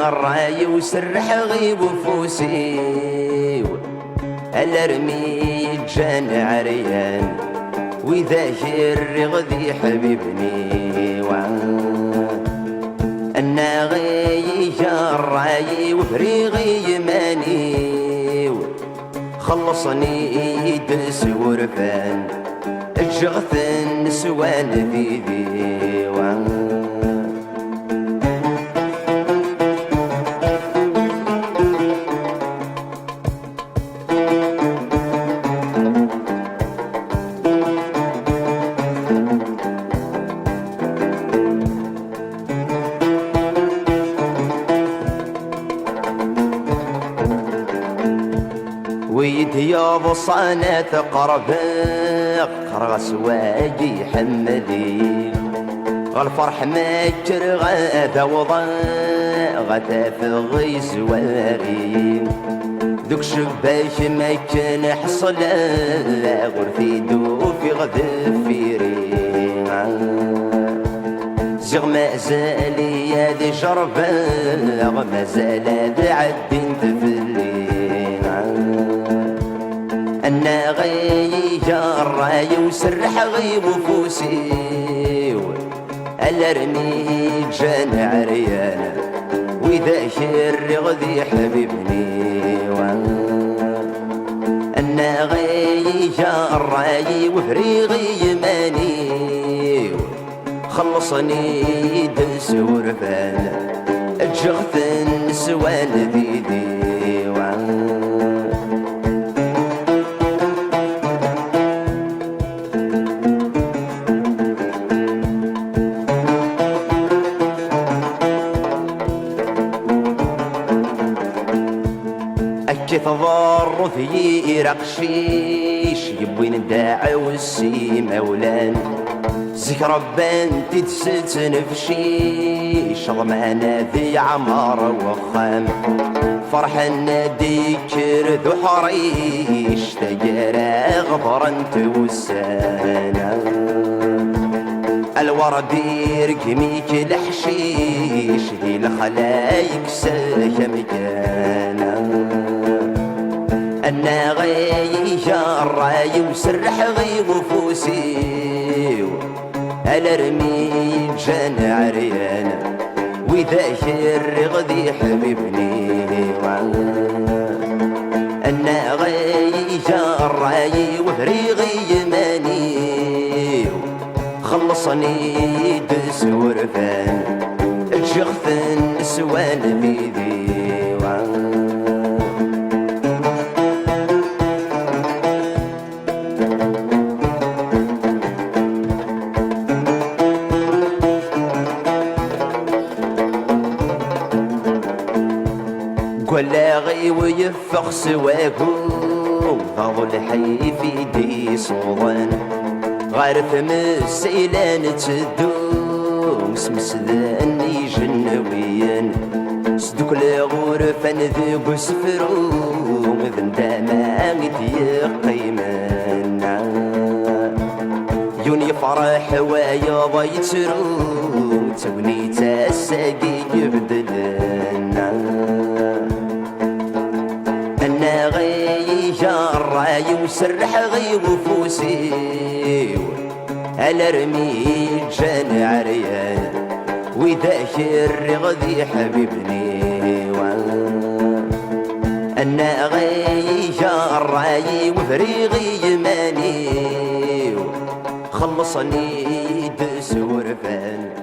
الراي وسرح غيب وفوسي الارمي جان عريان واذا الرغدي حبيبني انا غي الراي وفريغي يماني خلصني دس ورفان الجغث النسوان في ديوان ويدي يا بصانة قرباق قرغس واجي حمدي الفرح ماكر غادا وضاء غدا في غيس واري ذوك شباش ما كان حصل غرفي دوفي غدفيري زغ ما زال يا دي جرباغ ما زال عدي تفلي أنا غي الراي وسرح غيب وفوسي الارمي جان عريان واذا الرغدي حبيبني أنا غي الراي وفريغي يماني خلصني دس ورفان الجغث النسوان بيدي أكي تضر في رقشيش يبوين الداعي والسي مولان ذكرى بنتي تست نفشيش ضمانة ذي عمار وخام فرحان ديكر ذو حريش تجارى غبرا توسانا الورد يرقميك الحشيش ذي الخلايق ساكا مكانا أنا غي الراي وسرح غيب وفوسي الارمي جان عريان واذا الرغدي حبيبني أنا غي الراي وفريغي يماني خلصني دس ورفان الجغث النسوان بيدي ولا غي ويفخ سواكو ضاضو الحي في دي صوضان غارث مسيلان تدو مسمسدان يجنويان صدوك لغورفان ذيقو سفرو مذن داما يقيمان يوني فرح ويا ضيترو توني تاساقي يبدلن أنا غي الراي وسرح غيب وفوسي الارمي جان عريان واذا الرغدي حبيبني أنا غي الراي وفريغي يماني خلصني دس ورفان